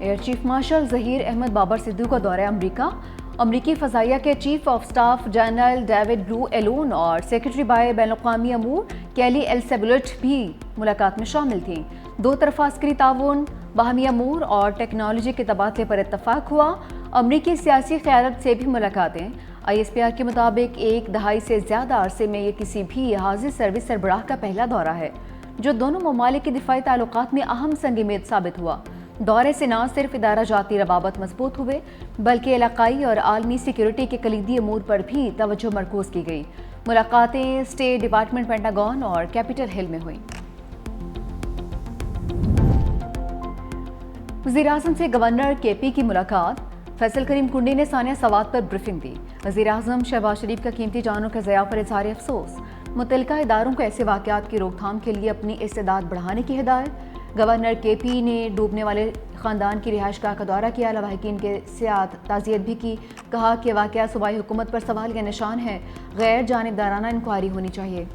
Air chief marshal Zaheer Ahmed Babar Sidhu का दौरा अमरीका। अमरीकी फ़ज़ाइया के chief of staff general David ब्लू एलोन और सेक्रेटरी बाय बैनुल-अक़वामी अमूर कैली एल्सबुलेट भी मुलाकात में शामिल थीं। दो तरफ़ा अस्करी ताउन, बाहमी अमूर और टेक्नोलॉजी के तबादले पर इत्तफ़ाक़ हुआ। अमरीकी सियासी क़यादत से भी मुलाकातें। ISPR के मुताबिक एक दहाई से ज़्यादा अरसे में ये किसी भी हाज़िर सर्विस सरबराह का पहला दौरा है, जो दोनों ममालिक के दिफ़ाई ताल्लुकात में अहम संग-ए-मेद साबित हुआ। दौरे से न सिर्फ इदारा जाती रवाबत मजबूत हुए, बल्कि इलाकाई और आलमी सिक्योरिटी के कलीदी अमूर पर भी तवज्जो मरकूज़ की गई। मुलाकातें स्टेट डिपार्टमेंट, पेंटागन और कैपिटल हिल में हुई। वज़ीर-ए-आज़म से गवर्नर KP की मुलाकात। फैसल करीम कुंडी ने सानिया सवात पर ब्रीफिंग दी। वज़ीर-ए-आज़म शहबाज शरीफ का कीमती जानों के ज़याअ पर इज़हार अफसोस। मुतल्लिका इदारों को ऐसे वाक़यात की रोकथाम के लिए अपनी इस्तेदाद बढ़ाने की हिदायत। गवर्नर KP ने डूबने वाले ख़ानदान की रिहाइशगाह का दौरा किया, लवाहिकीन के साथ ताज़ियत भी की। कहा कि वाक़या सूबाई हुकूमत पर सवाल का निशान है, गैर जानिबदाराना इंक्वायरी होनी चाहिए।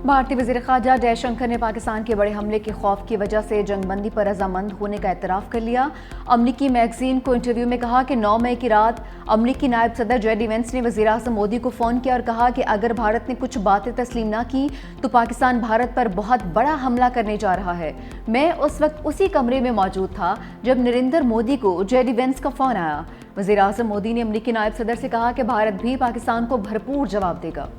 भारतीय वज़ीर ख़ारजा जयशंकर ने पाकिस्तान के बड़े हमले के खौफ की वजह से जंगबंदी पर रजामंद होने का एतराफ़ कर लिया। अमरीकी मैगज़ीन को इंटरव्यू में कहा कि 9 मई की रात अमरीकी नायब सदर JD वेंस ने वज़ीर-ए-आज़म मोदी को फ़ोन किया और कहा कि अगर भारत ने कुछ बातें तस्लीम ना की तो पाकिस्तान भारत पर बहुत बड़ा हमला करने जा रहा है। मैं उस वक्त उसी कमरे में मौजूद था जब नरेंद्र मोदी को JD वेंस का फ़ोन आया। वज़ीर-ए-आज़म मोदी ने अमरीकी नायब सदर से कहा कि भारत भी पाकिस्तान को भरपूर जवाब देगा।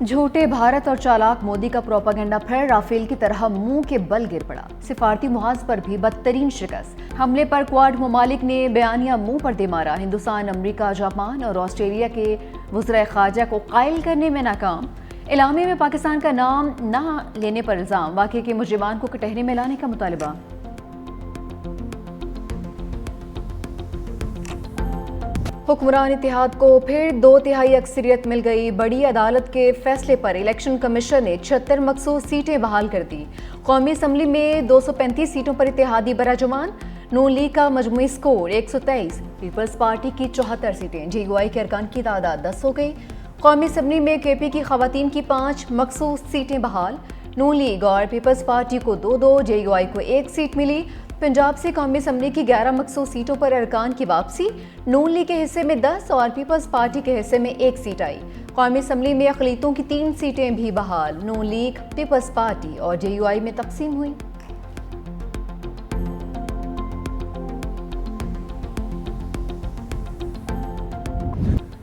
झूठे भारत और चालाक मोदी का प्रोपागेंडा फिर राफेल की तरह मुंह के बल गिर पड़ा। सिफारती मुहाज पर भी बदतरीन शिकस्त। हमले पर क्वाड ममालिक ने बयानिया मुंह पर दे मारा। हिंदुस्तान, अमरीका, जापान और ऑस्ट्रेलिया के वज़राए ख़ारजा को कायल करने में नाकाम। इलामे में पाकिस्तान का नाम न लेने पर इल्ज़ाम। वाक़े के मुजरिमान को कटहरे में लाने का मुतालबा। हुक्मरान इत्तेहाद को फिर 2/3 अक्सरियत मिल गई। बड़ी अदालत के फैसले पर इलेक्शन कमीशन ने 76 मखसूस सीटें बहाल कर दी। कौमी असम्बली में 235 सीटों पर इत्तेहादी बराजुमान। नून लीग का मजमूई स्कोर 123, पीपल्स पार्टी की 74 सीटें। JUI के अरकान की तादाद 10 हो गई। कौमी असम्बली में KP की खवातीन की 5 मखसूस सीटें बहाल। नून लीग और पीपल्स पार्टी को 2-2, JUI को 1 सीट मिली। पंजाब से कौमी असम्बली की 11 मखसूस सीटों पर अरकान की वापसी। नून लीग के हिस्से में 10 और पीपल्स पार्टी के हिस्से में 1 सीट आई। कौमी असम्बली में अक़लियतों की 3 सीटें भी बहाल। नून लीग, पीपल्स पार्टी और JUI में तकसीम हुई।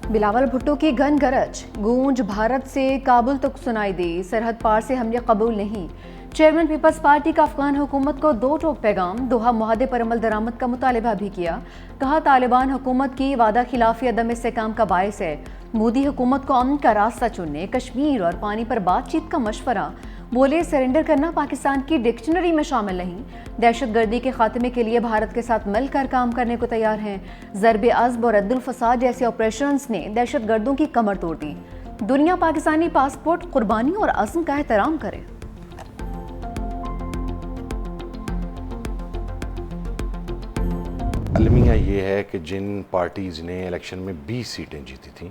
बिलावल भुट्टो की घन गरज, गूंज भारत से काबुल तक सुनाई दी। सरहद पार से हमले कबूल नहीं। चेयरमैन पीपल्स पार्टी का अफगान हुकूमत को 2 टोक पैगाम। दोहा मुआहदे पर अमल दरामद का मुतालबा भी किया। कहा तालिबान हुकूमत की वादा खिलाफी अदम इस्तेहकाम का बायस है। मोदी हुकूमत को अमन का रास्ता चुनने, कश्मीर और पानी पर बातचीत का मशवरा। बोले सरेंडर करना पाकिस्तान की डिक्शनरी में शामिल नहीं। दहशतगर्दी के खात्मे के लिए भारत के साथ मिलकर काम करने को तैयार हैं। ज़रबे अज़्ब और रद्दुल फसाद जैसे ऑपरेशंस ने दहशतगर्दों की कमर तोड़ दी। दुनिया पाकिस्तानी पासपोर्ट, कुर्बानी और अज़्म का एहतराम करे। अलमिया ये है कि जिन पार्टीज़ ने इलेक्शन में 20 सीटें जीती थीं,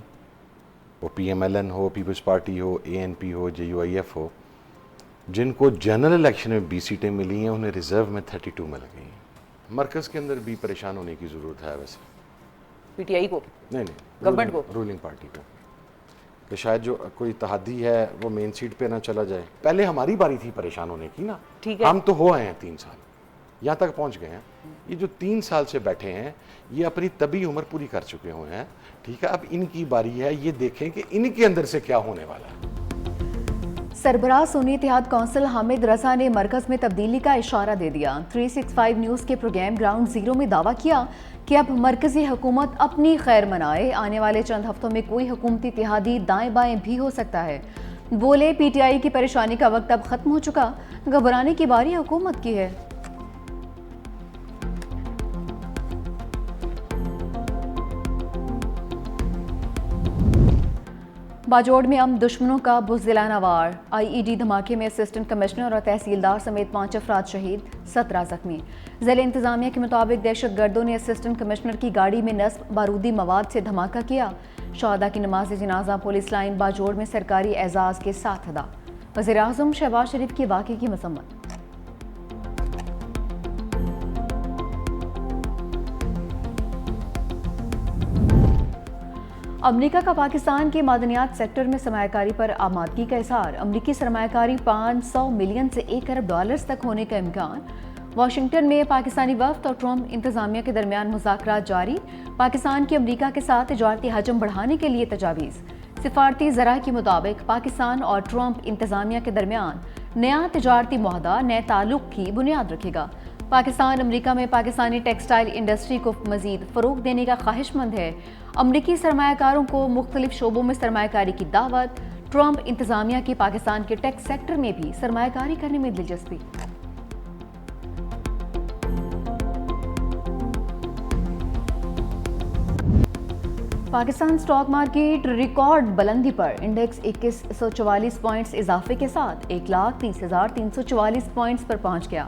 वो PMLN हो, पीपल्स पार्टी हो, ANP हो, JUIF हो, जिनको जनरल इलेक्शन में 20 सीटें मिली हैं, उन्हें रिजर्व में 32 मिल गई हैं। मरकज़ के अंदर भी परेशान होने की ज़रूरत है। वैसे PTI को नहीं, गवर्नमेंट को, रूलिंग पार्टी को, कि शायद जो कोई इत्तेहादी है वो मेन सीट पे ना चला जाए। पहले हमारी बारी थी परेशान होने की ना, ठीक है। हम तो हो आए हैं 3 साल, यहाँ तक पहुँच गए हैं। ये जो 3 साल से बैठे हैं, ये अपनी तबी उम्र पूरी कर चुके हुए हैं। ठीक है, अब इनकी बारी है, ये देखें कि इनके अंदर से क्या होने वाला है। सरबराह सुन्नी इत्तेहाद कौंसिल हामिद रजा ने मरकज़ में तब्दीली का इशारा दे दिया। 365 न्यूज़ के प्रोग्राम ग्राउंड ज़ीरो में दावा किया कि अब मरकज़ी हुकूमत अपनी खैर मनाए। आने वाले चंद हफ्तों में कोई हुकूमती इत्तेहादी दाएं बाएं भी हो सकता है। बोले PTI की परेशानी का वक्त अब ख़त्म हो चुका, घबराने की बारी हुकूमत की है। बाजोड़ में दुश्मनों का बुज़दिलाना वार। आईईडी धमाके में असिस्टेंट कमिश्नर और तहसीलदार समेत 5 अफराद शहीद, 17 जख्मी। ज़िले इंतजामिया के मुताबिक दहशतगर्दों ने असिस्टेंट कमिश्नर की गाड़ी में नस्ब बारूदी मवाद से धमाका किया। शहादा की नमाज जनाजा पुलिस लाइन बाजोड़ में सरकारी एजाज़ के साथ अदा। वज़ीर-ए-आज़म शहबाज शरीफ की वाक़े की मसम्मत। अमरीका का पाकिस्तान के मादनियात सेक्टर में सरमायाकारी पर आमादगी का इज़हार। अमरीकी सरमायाकारी 500 मिलियन से 1 अरब डॉलर्स तक होने का इम्कान। वाशिंगटन में पाकिस्तानी वफ़द और ट्रंप इंतजामिया के दरमियान मुज़ाकरात जारी। पाकिस्तान की अमरीका के साथ तिजारती हजम बढ़ाने के लिए तजावीज़। सिफारती ज़राए के मुताबिक पाकिस्तान और ट्रंप इंतजामिया के दरमियान नया तिजारती मुआहदा नए ताल्लुक़ की बुनियाद रखेगा। पाकिस्तान अमरीका में पाकिस्तानी टेक्सटाइल इंडस्ट्री को मज़ीद फ़रोग़ देने का ख्वाहिशमंद है। अमरीकी सरमायाकारों को मुख्तलिफ शोबों में सरमायाकारी की दावत। ट्रंप इंतजामिया की पाकिस्तान के टेक सेक्टर में भी सरमायाकारी करने में दिलचस्पी। पाकिस्तान स्टॉक मार्केट रिकॉर्ड बुलंदी पर। इंडेक्स 2144 पॉइंट्स इजाफे के साथ 1,30,344 पॉइंट्स पर पहुंच गया।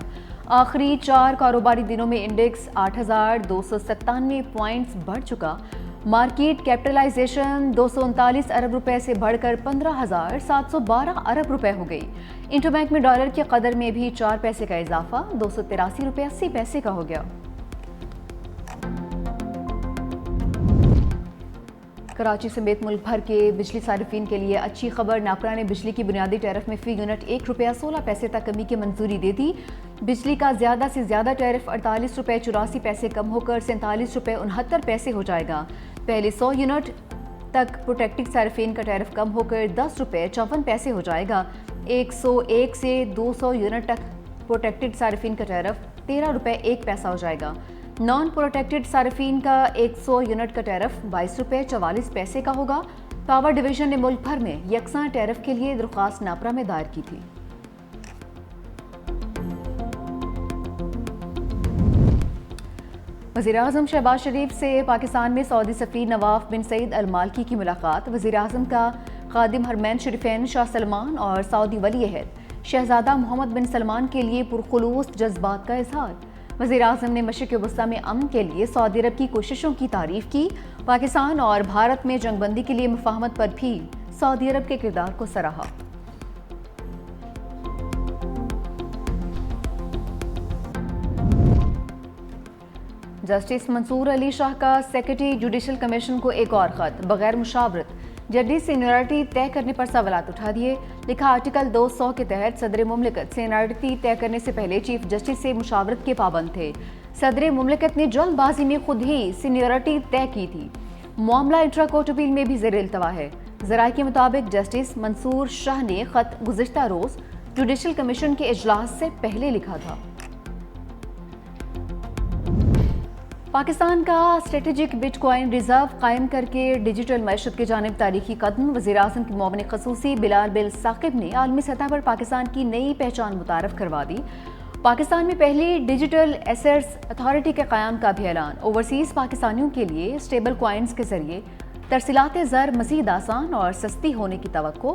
आखिरी 4 कारोबारी दिनों में इंडेक्स 8,297 पॉइंट्स बढ़ चुका। मार्केट कैपिटलाइजेशन 239 अरब रुपए से बढ़कर 15,712 अरब रुपए हो गई। इंटरबैंक में डॉलर की कदर में भी 4 पैसे का इजाफा 283 रुपये 80 पैसे का हो गया। कराची समेत मुल्क भर के बिजली सारिफिन के लिए अच्छी खबर। नापरा ने बिजली की बुनियादी टैरिफ में फ़ी यूनिट 1 रुपया 16 पैसे तक कमी की मंजूरी दे दी। बिजली का ज़्यादा से ज़्यादा टैरिफ 48 रुपये 84 पैसे कम होकर 47 रुपये 69 पैसे हो जाएगा। पहले 100 यूनिट तक प्रोटेक्टेड सारिफिन का टैरिफ कम होकर 10 रुपये 54 पैसे हो जाएगा। 101 से 200 यूनिट तक प्रोटेक्टेड सारिफिन का टैरिफ 13 रुपये 1 पैसा हो जाएगा। नॉन प्रोटेक्टेड सारिफिन का 100 यूनिट का टैरिफ 22 रुपये 44 पैसे का होगा। पावर डिवीजन ने मुल्क भर में यकसा टैरिफ के लिए दरख्वास्त नापरा में दायर की थी। वज़ीर-ए-आज़म शहबाज शरीफ से पाकिस्तान में सऊदी सफ़ीर नवाफ बिन सईद अल मालकी की मुलाकात। वज़ीर-ए-आज़म का खादिम हरमैन शरीफैन शाह सलमान और सऊदी वली-ए-अहद शहजादा मोहम्मद बिन सलमान के लिए पुरखुलूस जज्बात का इजहार। वज़ीर-ए-आज़म ने मशरिक़ वस्ता में अमन के लिए सऊदी अरब की कोशिशों की तारीफ़ की। पाकिस्तान और भारत में जंगबंदी के लिए मुफाहमत पर भी सऊदी अरब के किरदार को सराहा। जस्टिस मंसूर अली शाह का सेक्रेटरी जुडिशल कमीशन को एक और ख़त। बगैर मुशावरत जज सीनियरिटी तय करने पर सवालात उठा दिए। लिखा, आर्टिकल 200 के तहत सदर मुमलिकत सीनियरिटी तय करने से पहले चीफ जस्टिस से मुशावरत के पाबंद थे। सदर मुमलिकत ने जल्दबाजी में खुद ही सीनियरिटी तय की थी। मामला इंट्रा कोर्ट अपील में भी ज़ेर इल्तवा है। ज़राए के मुताबिक जस्टिस मंसूर शाह ने ख़त गुज़िश्ता रोज़ जुडिशल कमीशन के इजलास से पहले लिखा था। पाकिस्तान का स्ट्रेटेजिक बिटकॉइन रिजर्व कायम करके डिजिटल मैशत की जानिब तारीखी कदम। वज़ीर-ए-आज़म के मुआविन ख़ुसूसी बिलाल बिन साकिब ने आलमी सतह पर पाकिस्तान की नई पहचान मुतारफ़ करवा दी। पाकिस्तान में पहली डिजिटल एसेट्स अथॉरिटी के क़याम का भी ऐलान। ओवरसीज़ पाकिस्तानियों के लिए स्टेबल कॉइन्स के ज़रिए तरसीलात ज़र मज़ीद आसान और सस्ती होने की तवक्को।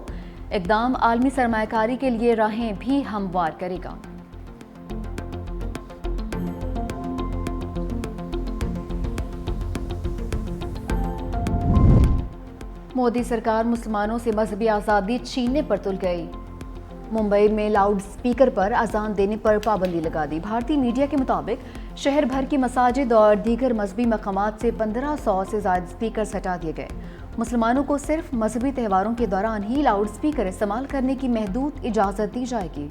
इक़दाम आलमी सरमायाकारी के लिए राहें भी हमवार करेगा। मोदी सरकार मुसलमानों से मजहबी आज़ादी छीनने पर तुल गई। मुंबई में लाउड स्पीकर पर अजान देने पर पाबंदी लगा दी। भारतीय मीडिया के मुताबिक शहर भर की मसाजिद और दीगर मजहबी मकामात से 1500 से ज़्यादा स्पीकर हटा दिए गए। मुसलमानों को सिर्फ मजहबी त्योहारों के दौरान ही लाउड स्पीकर इस्तेमाल करने की महदूद इजाज़त दी जाएगी।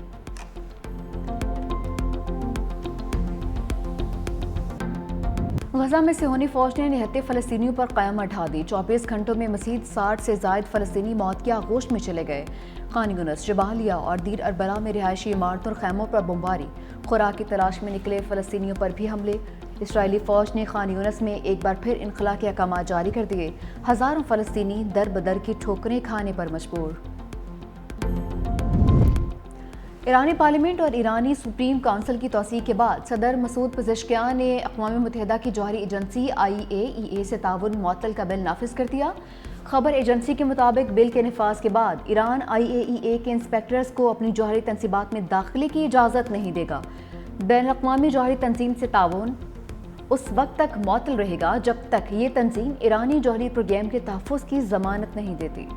गजा में सिहोनी फौज ने निहत्ते फ़लस्तीनियों पर क़यामत ढा दी। 24 घंटों में मज़ीद 60 से ज़ायद फ़लस्तीनी मौत की आगोश में चले गए। खान यूनिस, जबालिया और दीर अरबला में रिहायशी इमारतों और खैमों पर बमबारी। खुराक की तलाश में निकले फ़लस्तीनियों पर भी हमले। इसराइली फ़ौज ने खान यूनिस में एक बार फिर इनखला के अहकाम जारी कर दिए। हज़ारों फ़लस्तीनी दर बदर की ठोकरें खाने पर मजबूर। ईरानी पार्लियामेंट और ईरानी सुप्रीम काउंसिल की तौसीक के बाद सदर मसूद पज़ेश्कियान ने अक़वाम मुत्तहिदा की जौहरी एजेंसी IAEA से ताउन मुअत्तल का बिल नाफिज कर दिया। खबर एजेंसी के मुताबिक बिल के नफाज के बाद ईरान IAEA के इंस्पेक्टर्स को अपनी जौहरी तनसीबात में दाखिले की इजाज़त नहीं देगा। बैनुल-अक़वामी जौहरी तंजीम से ताउन उस वक्त तक मुअत्तल रहेगा जब तक ये तंजीम ईरानी जौहरी प्रोग्राम के तहफ़्फ़ुज़ की ज़मानत नहीं देती।